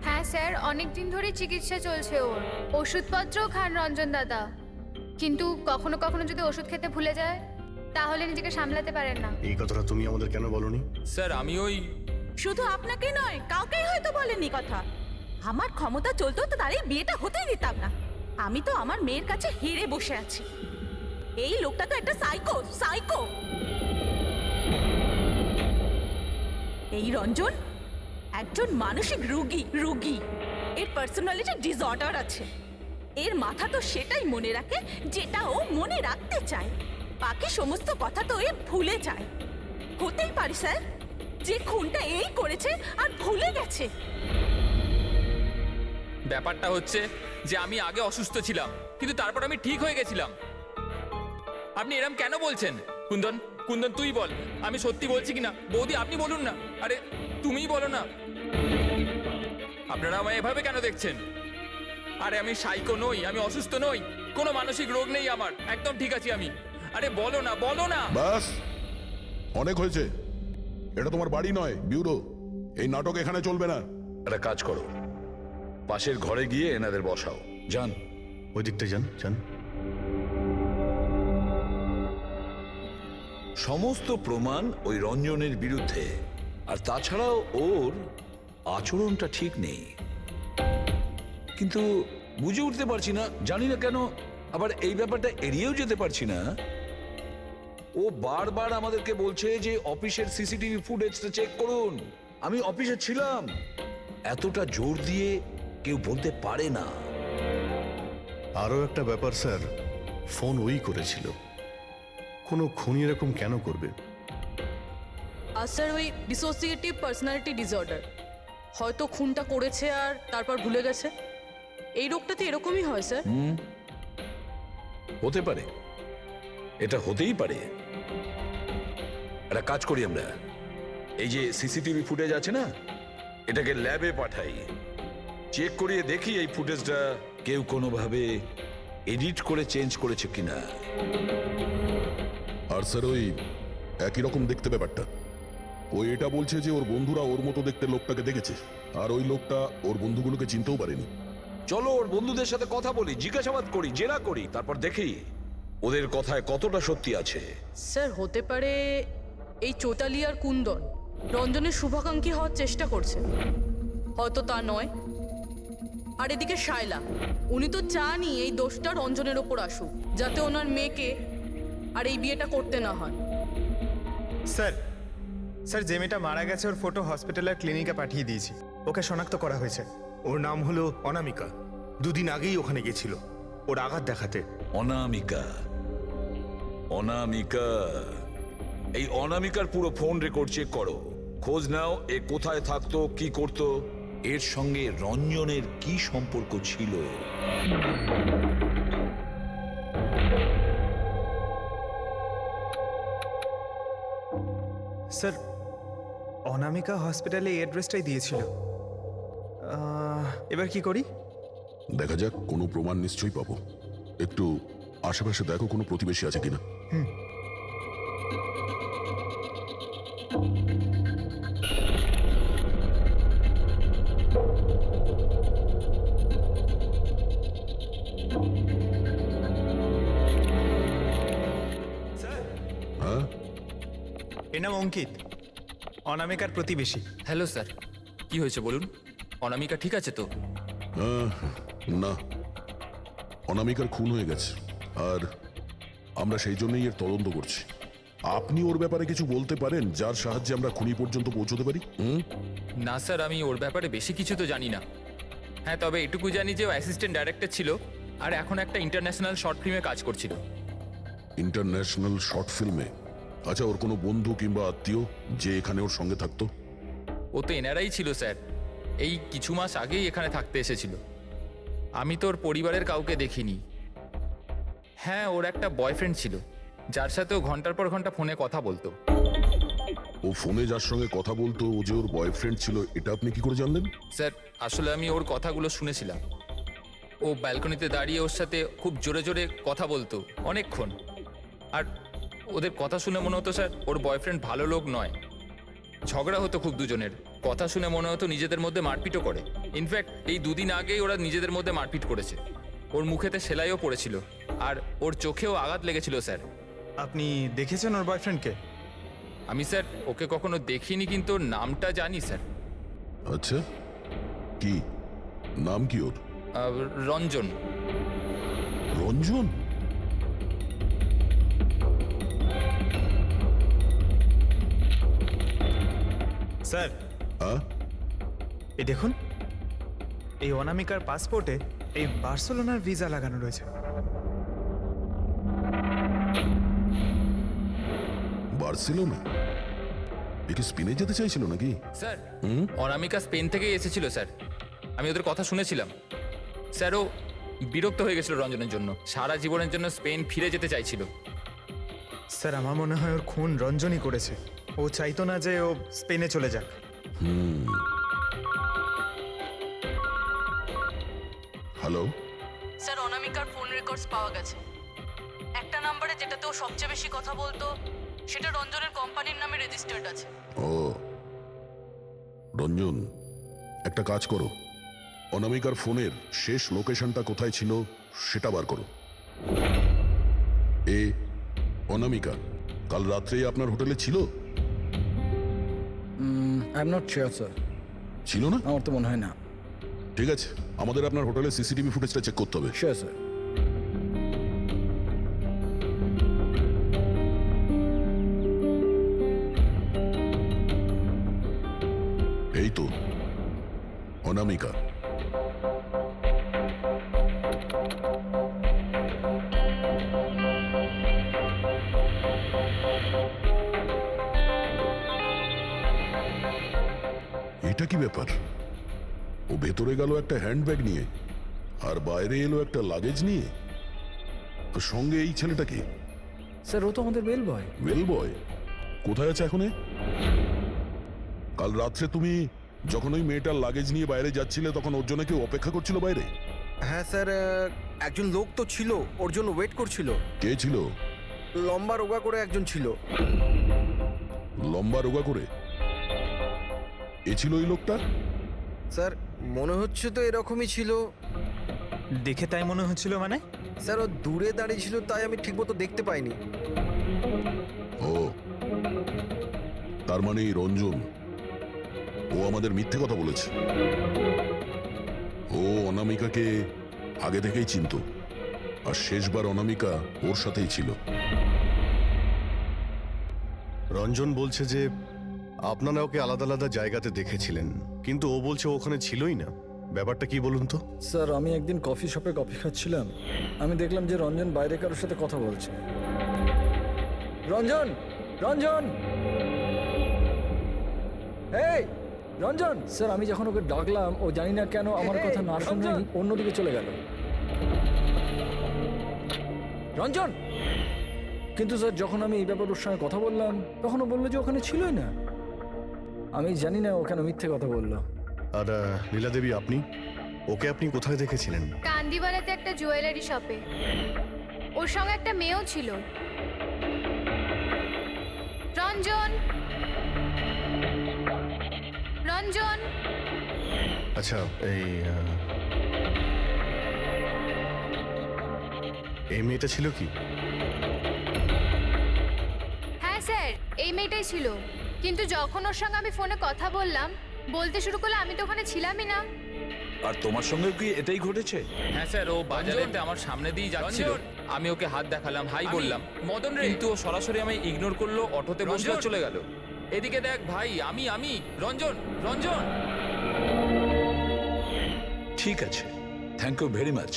হ্যাঁ স্যার, অনেক দিন ধরে চিকিৎসা চলছে ওর, ওষুধপত্রও খান রঞ্জন দাদা, কিন্তু কখনো কখনো যদি ওষুধ খেতে ভুলে যায় তাহলে নিজেকে সামলাতে পারেন না। এই কথাটা তুমি আমাদের কেন বলনি? স্যার আমি ওই শুধু আপনাকে নয়, কাউকেই হয়তো বলেনি কথা। আমার ক্ষমতা চলতো তো তার এই বিয়েটা হতেই দিতাম না। আমি তো আমার মেয়ের কাছে হেরে বসে আছি। এই লোকটা তো একটা সাইকো সাইকো। এই রঞ্জন একজন মানসিক রোগী। এর পার্সোনালিটি ডিসঅর্ডার আছে। এর মাথা তো সেটাই মনে রাখে যেটা ও মনে রাখতে চায়, বাকি সমস্ত কথা তো এ ভুলে যায়। হতেই পারে স্যার যে খুনটা এই করেছে আর ভুলে গেছে। ব্যাপারটা হচ্ছে যে আমি আগে অসুস্থ ছিলাম, কিন্তু তারপর আমি ঠিক হয়ে গেছিলাম। আপনি এরম কেন বলছেন? কুন্দন কুন্দন তুই বল, আমি সত্যি বলছি কিনা। বৌদি আপনি বলুন না, আরে তুমিই বলো না। আপনারা আমায় এভাবে কেন দেখছেন? আরে আমি সাইকো নই, আমি অসুস্থ নই, কোনো মানসিক রোগ নেই আমার, একদম ঠিক আছি আমি। আরে বলো না বলো না। বাস, অনেক হয়েছে। এটা তোমার বাড়ি নয়, ব্যুরো। এই নাটক এখানে চলবে না। একটা কাজ করো, পাশের ঘরে গিয়ে এনাদের বসাও। যান। ওই দিকটা যান যান। সমস্ত প্রমাণ ওই রঞ্জনের বিরুদ্ধে, আর তাছাড়াও ওর আচরণটা ঠিক নেই। কিন্তু বুঝে উঠতে পারছি না, জানি না কেন আবার এই ব্যাপারটা এড়িয়েও যেতে পারছি না। ও বারবার আমাদেরকে বলছে যে অফিসের সিসিটিভি ফুটেজটা চেক করুন। আমি অফিসে ছিলাম। এতটা জোর দিয়ে কেউ বলতে পারে না। আরও একটা ব্যাপার স্যার, ফোন ওই করেছিল। কোনো খুনি এরকম কেন করবে? আর স্যার ওই ডিসোসিয়েটিভ পার্সোনালিটি ডিসঅর্ডার, হয়তো খুনটা করেছে আর তারপর ভুলে গেছে। এই রোগটাতে এরকমই হয় স্যার। হতে পারে, এটা হতেই পারে। একটা কাজ করি আমরা, এই যে সিসিটিভি ফুটেজ আছে না, এটাকে ল্যাবে পাঠাই, চেক করিয়ে দেখি এই ফুটেজটা কেউ কোনোভাবে এডিট করে চেঞ্জ করেছে কিনা। আর স্যার ওই একই রকম দেখতে ব্যাপারটা। ও এটা বলছে যে ওর বন্ধুরা ওর মতো দেখতে লোকটাকে দেখেছে, আর ওই লোকটা ওর বন্ধুগুলোকে চিনতেও পারেনি। চলো ওর বন্ধুদের সাথে কথা বলি, জিজ্ঞাসাবাদ করি, জেরা করি, তারপর দেখি ওদের কথায় কতটা সত্যি আছে। স্যার হতে পারে এই চৈতালি আর কুন্দন রঞ্জনের শুভাকাঙ্ক্ষী হওয়ার চেষ্টা করছে, হয়তো তা নয়। আর এদিকে শায়লা, উনি তো চানই এই দোষটা রঞ্জনের ওপর আসুক, যাতে ওনার মেয়েকে আর এই বিয়েটা করতে না হয়। স্যার স্যার যে মেয়েটা মারা গেছে ওর ফটো হসপিটালের ক্লিনিকে পাঠিয়ে দিয়েছি। ওকে শনাক্ত করা হয়েছে। ওর নাম হলো অনামিকা। দুদিন আগেই ওখানে গেছিল ওর আঘাত দেখাতে। অনামিকা, অনামিকা, এই অনামিকার পুরো ফোন রেকর্ড চেক করো, খোঁজ নাও এ কোথায় থাকতো, কি করত, এর সঙ্গে রঞ্জনের কি সম্পর্ক ছিল। স্যার অনামিকা হসপিটালে এই অ্যাড্রেসটাই দিয়েছিল। এবার কি করি? দেখা যাক, কোনো প্রমাণ নিশ্চয়ই পাবো। একটু আশেপাশে দেখো কোনো প্রতিবেশী আছে কিনা। স্যার হ্যাঁ, এর নাম অঙ্কিত, অনামিকার প্রতিবেশী। হ্যালো স্যার, কি হয়েছে বলুন? অনামিকা ঠিক আছে তো? না, অনামিকার খুন হয়ে গেছে, আর আমরা সেই জন্যই এর তদন্ত করছি। আপনি ওর ব্যাপারে কিছু বলতে পারেন যার সাহায্যে আমরা খুনি পর্যন্ত পৌঁছতে পারি? না স্যার, আমি ওর ব্যাপারে বেশি কিছু তো জানি না। হ্যাঁ, তবে এটুকু জানি যে ও অ্যাসিস্ট্যান্ট ডাইরেক্টর ছিল আর এখন একটা ইন্টারন্যাশনাল শর্ট ফিল্মে কাজ করছিল। ইন্টারন্যাশনাল শর্ট ফিল্মে? আচ্ছা, ওর কোনো বন্ধু কিংবা আত্মীয় যে এখানে ওর সঙ্গে থাকতো? ও তো এনারাই ছিল স্যার, এই কিছু মাস আগেই এখানে থাকতে এসেছিল। আমি তো ওর পরিবারের কাউকে দেখিনি। হ্যাঁ, ওর একটা বয়ফ্রেন্ড ছিল যার সাথে ও ঘন্টার পর ঘন্টা ফোনে কথা বলতো। ও ফোনে যার সঙ্গে কথা বলতো ও যে ওর বয়ফ্রেন্ড ছিল এটা আপনি কি করে জানলেন? স্যার আসলে আমি ওর কথাগুলো শুনেছিলাম। ও ব্যালকনিতে দাঁড়িয়ে ওর সাথে খুব জোরে জোরে কথা বলতো অনেকক্ষণ। আর ওদের কথা শুনে মনে হতো স্যার ওর বয়ফ্রেন্ড ভালো লোক নয়। ঝগড়া হতো খুব দুজনের। কথা শুনে মনে হতো নিজেদের মধ্যে মারপিটও করে। ইনফ্যাক্ট এই দুদিন আগেই ওরা নিজেদের মধ্যে মারপিট করেছে। ওর মুখেতে সেলাইও পড়েছিল আর ওর চোখেও আঘাত লেগেছিল স্যার। আপনি দেখেছেন ওর বয়ফ্রেন্ডকে? আমি স্যার ওকে কখনো দেখিনি, কিন্তু ওর নামটা জানি স্যার। আচ্ছা, কি নাম কি ওর? রঞ্জন। রঞ্জন? স্যার, হ্যাঁ, এই দেখুন, এই অনামিকার পাসপোর্টে এই বার্সেলোনার ভিসা লাগানো রয়েছে। বার্সেলোনা? এ কি স্পেনে যেতে চাইছিল নাকি? স্যার অনামিকা স্পেন থেকেই এসেছিল স্যার। আমি ওদের কথা শুনেছিলাম স্যার। ও বিরক্ত হয়ে গেছিল রঞ্জনের জন্য, সারা জীবনের জন্য স্পেন ফিরে যেতে চাইছিল। স্যার, আমার মনে হয় ওর খুন রঞ্জনই করেছে। ও চাইতো না যে ও স্পেনে চলে যাক। হ্যালো, স্যার অনামিকার ফোন রেকর্ডস পাওয়া গেছে। একটা নাম্বারে যেটাতে ও সবচেয়ে বেশি কথা বলতো সেটা রঞ্জনের কোম্পানির নামে রেজিস্টার্ড আছে। ও রঞ্জন, একটা কাজ করো, অনামিকার ফোনের শেষ লোকেশনটা কোথায় ছিল সেটা বার করো। এ অনামিকা কাল রাত্রে আপনার হোটেলে ছিল? I am not sure sir. ছিল না? আমার তো মনে হয় না। ঠিক আছে, আমাদের আপনার হোটেলে সিসিটিভি ফুটেজটা চেক করতে হবে। Sure sir. এই তো অনামিকা। এটা কি ব্যাপার? ও ভেতরে গেল একটা হ্যান্ডব্যাগ নিয়ে আর বাইরে এলো একটা লাগেজ নিয়ে। তো সঙ্গে এই ছেলেটাকে? স্যার ও তো আমাদের বেল বয়। ওয়েল বয় কোথায় আছে এখন? কাল রাত্রে তুমি যখন ওই মেয়েটার লাগেজ নিয়ে বাইরে যাচ্ছিলে তখন ওর জন্য কেউ অপেক্ষা করছিল বাইরে? হ্যাঁ স্যার, একজন লোক তো ছিল, ওর জন্য ওয়েট করছিল। কে ছিল? লম্বা রোগা করে একজন ছিল। লম্বা রোগা করে? এ ছিল ওই লোকটা? স্যার মনে হচ্ছে তো এরকমই ছিল। দেখে তাই মনে হচ্ছিল মানে? স্যার ও দূরে দাঁড়িয়ে ছিল তাই আমি ঠিকমতো দেখতে পাইনি। ও, তার মানে এই রঞ্জন, ও আমাদের মিথ্যে কথা বলেছে। ও অনামিকাকে আগে থেকেই চিনতো আর শেষবার অনামিকা ওর সাথেই ছিল। রঞ্জন বলছে যে আপনারা ওকে আলাদা আলাদা জায়গাতে দেখেছিলেন, কিন্তু ও বলছে ও ওখানে ছিলই না। ব্যাপারটা কি বলুন তো? স্যার আমি একদিন কফি শপে কফি খাচ্ছিলাম, আমি দেখলাম যে রঞ্জন বাইরে কারোর সাথে কথা বলছে। রঞ্জন, রঞ্জন, এই রঞ্জন! স্যার আমি যখন ওকে ডাকলাম ও জানি না কেন আমার কথা না শুনে অন্যদিকে চলে গেল। রঞ্জন! কিন্তু স্যার যখন আমি এই ব্যাপারে ওর সঙ্গে কথা বললাম তখন ও বললো যে ওখানে ছিলই না। আমি জানি না ও কেন মিথ্যে কথা বললো। আর লীলা দেবী, আপনি ওকে আপনি কোথায় দেখেছিলেন? কান্দিওয়ালাতে একটা জুয়েলারি শপে। ওর সঙ্গে একটা মেয়েও ছিল। রঞ্জন, রঞ্জন! আচ্ছা, এই মেয়েটা ছিল কি? হ্যাঁ স্যার, এই মেয়েটাই ছিল। কিন্তু যখন ওর সঙ্গে আমি ফোনে কথা বললাম বলতে শুরু করলো আমি তো ওখানে ছিলামই না। আর তোমার সঙ্গে কি এটাই ঘটেছে? হ্যাঁ স্যার, ও বাজারেতে আমার সামনে দিয়ে যাচ্ছিল। আমি ওকে হাত দেখালাম, হাই বললাম, মদন রে, কিন্তু ও সরাসরি আমায় ইগনোর করলো, অটোতে বসলো, চলে গেল। এদিকে দেখ ভাই, আমি রঞ্জন, রঞ্জন! ঠিক আছে, thank you very much.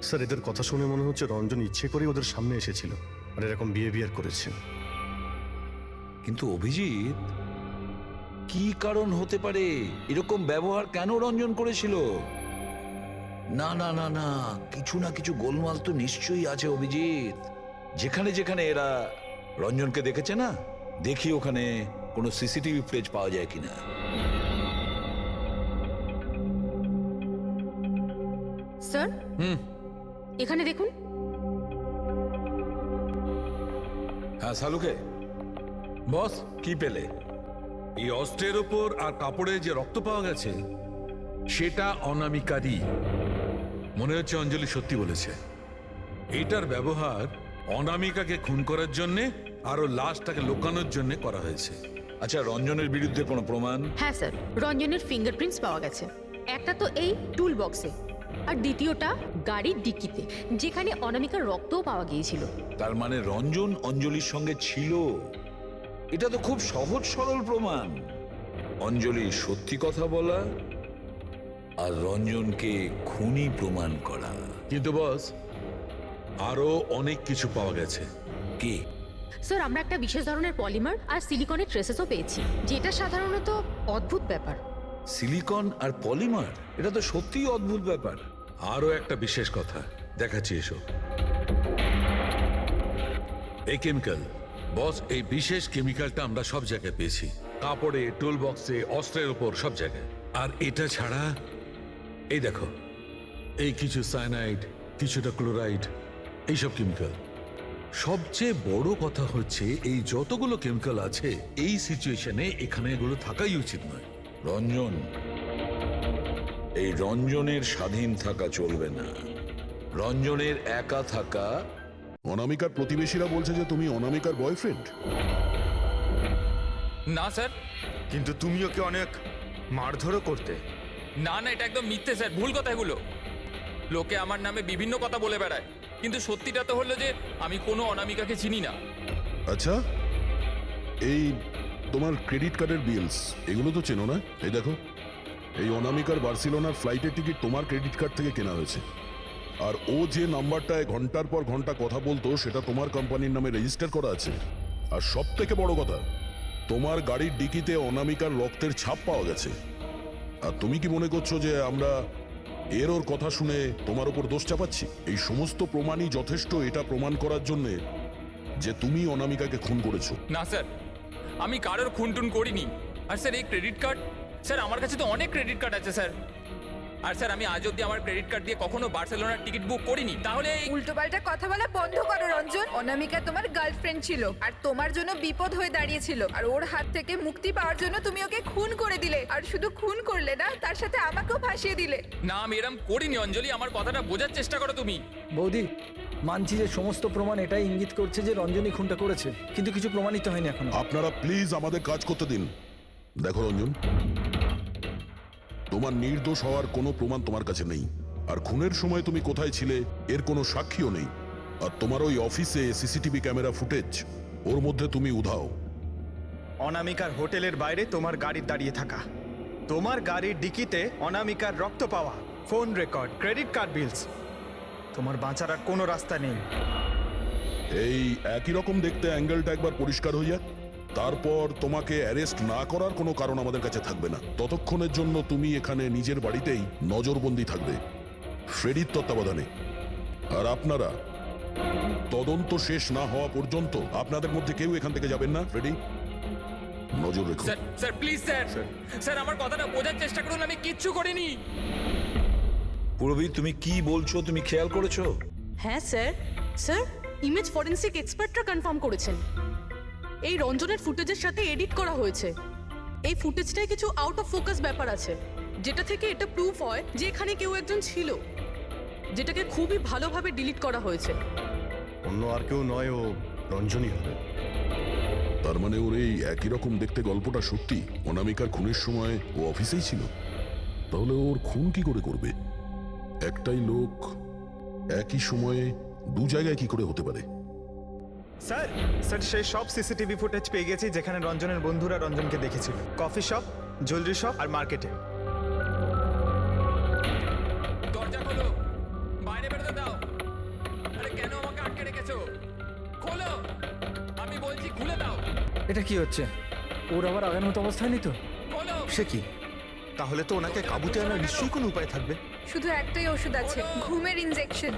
Sir এদের কথা শুনে মনে হচ্ছে রঞ্জন ইচ্ছে করে ওদের সামনে এসেছিল আর এরকম বিহেভিয়ার করেছে। কিন্তু অভিজিৎ, কি কারণ হতে পারে? এরকম ব্যবহার কেন রঞ্জন করেছিল? না না না না, কিছু না কিছু গোলমাল তো নিশ্চয়ই আছে অভিজিৎ। যেখানে যেখানে এরা রঞ্জনকে দেখেছে না, দেখি ওখানে কোনো সিসিটিভি ফুটেজ পাওয়া যায় কিনা। স্যার এখানে দেখুন। হ্যাঁ সালুকে, বস, কি পেলে? এই অস্ত্রের ওপর আর কাপড়ে যে রক্ত পাওয়া গেছে সেটা অনামিকারই। মনে হচ্ছে অঞ্জলি সত্যি বলেছে। এটার ব্যবহার অনামিকাকে খুন করার জন্যে আর ওর লাশটাকে লুকানোর জন্য করা হয়েছে। আচ্ছা, রঞ্জনের বিরুদ্ধে কোনো প্রমাণ? হ্যাঁ স্যার, রঞ্জনের ফিঙ্গারপ্রিন্টস পাওয়া গেছে। একটা তো এই টুল বক্সে, আর দ্বিতীয়টা গাড়ির ডিক্কিতে, যেখানে অনামিকার রক্তও পাওয়া গিয়েছিল। তার মানে রঞ্জন অঞ্জলির সঙ্গে ছিল। এটা তো খুব সহজ সরল প্রমাণ। অঞ্জলি সত্যি কথা বলা আর রঞ্জনকে খুনি প্রমাণ করা। কিন্তু বস, আরো অনেক কিছু পাওয়া গেছে। কি? স্যার, আমরা একটা বিশেষ ধরনের পলিমার আর সিলিকনের ট্রেসেসও পেয়েছি, যেটা সাধারণত অদ্ভুত ব্যাপার। সিলিকন আর পলিমার, এটা তো সত্যিই অদ্ভুত ব্যাপার। আরো একটা বিশেষ কথা দেখাচ্ছি, এসো। এই কেমিক্যাল, বস, এই বিশেষ কেমিক্যালটা আমরা সব জায়গায় পেয়েছি। কাপড়ে, টুল বক্সে, অস্ত্রের উপর, সব জায়গায়। আর এটা ছাড়া এই দেখো, এই কিছু সায়ানাইড, কিছুটা ক্লোরাইড, এইসব কেমিক্যাল। সবচেয়ে বড় কথা হচ্ছে এই যতগুলো কেমিক্যাল আছে এই সিচুয়েশনে এখানে এগুলো থাকাই উচিত নয়। রঞ্জন, এই রঞ্জনের স্বাধীন থাকা চলবে না। রঞ্জনের একা থাকা। অনামিকার প্রতিবেশীরা বলছে যে তুমি অনামিকার বয়ফ্রেন্ড। না স্যার। কিন্তু তুমি ওকে অনেক মারধরও করতে। না না, এটা একদম মিথ্যে স্যার, ভুল কথা এগুলো। লোকে আমার নামে বিভিন্ন কথা বলে বেড়ায়, কিন্তু সত্যিটা তো হলো যে আমি কোনো অনামিকাকে চিনি না। আচ্ছা, এই তোমার ক্রেডিট কার্ডের বিলস এগুলো তো চেনো না? এই দেখো, এই অনামিকার বার্সেলোনার ফ্লাইটের টিকিট তোমার ক্রেডিট কার্ড থেকে কেনা হয়েছে। আর ও যে নাম্বারটায় ঘন্টার পর ঘন্টা কথা বলতো সেটা তোমার কোম্পানির নামে রেজিস্টার করা আছে। আর সব থেকে বড় কথা, তোমার গাড়ির ডিকিতে অনামিকার রক্তের ছাপ পাওয়া গেছে। আর তুমি কি মনে করছো যে আমরা ওর কথা শুনে তোমার উপর দোষ চাপাচ্ছি? এই সমস্ত প্রমাণই যথেষ্ট এটা প্রমাণ করার জন্য যে তুমি অনামিকাকে খুন করেছো। না স্যার, আমি কারোর খুনটুন করিনি। আর স্যার, এই ক্রেডিট কার্ড, স্যার আমার কাছে তো অনেক ক্রেডিট কার্ড আছে স্যার। আর স্যার, আমি আজ অব্দি আমার ক্রেডিট কার্ড দিয়ে কখনো বার্সেলোনার টিকিট বুক করিনি। তাহলে উল্টোপাল্টা কথা বলা বন্ধ করো রঞ্জন। অনামিকা তোমার গার্লফ্রেন্ড ছিল আর তোমার জন্য বিপদ হয়ে দাঁড়িয়েছিল, আর ওর হাত থেকে মুক্তি পাওয়ার জন্য তুমি ওকে খুন করে দিলে। আর শুধু খুন করলে না, তার সাথে আমাকেও ফাঁসিয়ে দিলে। না, আমি এরম করিনি অঞ্জলি, আমার কথাটা বোঝার চেষ্টা করো তুমি। বৌদি, মানছি যে সমস্ত প্রমাণ এটাই ইঙ্গিত করছে যে রঞ্জনী খুনটা করেছে, কিন্তু কিছু প্রমাণিত হয়নি এখনো। আপনারা প্লিজ আমাদের কাজ করতে দিন। দেখো রঞ্জন, তোমার নির্দোষ হওয়ার কোনো প্রমাণ তোমার কাছে নেই। আর খুনের সময় তুমি কোথায় ছিলে এর কোনো সাক্ষীও নেই। আর তোমার ওই অফিসে সিসিটিভি ক্যামেরা ফুটেজ, ওর মধ্যে তুমি উধাও। অনামিকার হোটেলের বাইরে তোমার গাড়ির দাঁড়িয়ে থাকা, তোমার গাড়ির ডিকিতে অনামিকার রক্ত পাওয়া, ফোন রেকর্ড, ক্রেডিট কার্ড বিলস। তোমার বাঁচার আর কোনো রাস্তা নেই। এই একই রকম দেখতে অ্যাঙ্গেলটা একবার পরিষ্কার হয়ে যাক, তারপর তোমাকে অ্যারেস্ট না করার কোনো কারণ আমাদের কাছে থাকবে না। ততক্ষণের জন্য তুমি এখানে নিজের বাড়িতেই নজরবন্দি থাকবে, ফ্রেডির তত্ত্বাবধানে। আর আপনারা তদন্ত শেষ না হওয়া পর্যন্ত আপনাদের মধ্যে কেউ এখান থেকে যাবেন না। ফ্রেডি, নজর রেখো। Sir sir please sir, sir আমার কথাটা বোঝার চেষ্টা করুন, আমি কিচ্ছু করিনি। পূরবী, তুমি কি বলছো তুমি খেয়াল করেছো? হ্যাঁ স্যার। স্যার, ইমেজ ফরেন্সিক এক্সপার্টরা কনফার্ম করেছেন এই রঞ্জনের ফুটেজের সাথে এডিট করা হয়েছে। এই ফুটেজটায় কিছু আউট অফ ফোকাস ব্যাপার আছে, যেটা থেকে এটা প্রুফ হয় যে এখানে কেউ একজন ছিল, যেটাকে খুবই ভালোভাবে ডিলিট করা হয়েছে। অন্য আর কেউ নয়, ও রঞ্জনই হবে। তার মানে ওর এই একই রকম দেখতে গল্পটা সত্যি। অনামিকার খুনের সময় ও অফিসেই ছিল। তাহলে ওর খুন কি করে করবে? একটাই লোক একই সময়ে দু জায়গায় কি করে হতে পারে? স্যার, সেই সব সিসিটিভি ফুটেজ পেয়ে গেছি যেখানে রঞ্জনের বন্ধুরা রঞ্জনকে দেখেছিল। কফি শপ, জুয়েলারি শপ আর মার্কেটে। দরজা খোলো, বাইরে বেরোতে দাও। আরে কেন আমাকে আটকে রেখেছো? খোলো, আমি বলছি খুলে দাও। এটা কি হচ্ছে? ওর আবার আগের মতো অবস্থায় নেই তো? খোলো। সে কি? তাহলে তো ওনাকে কাবুতে আনার নিশ্চয়ই কোনো উপায় থাকবে। শুধু একটাই ওষুধ আছে, ঘুমের ইনজেকশন।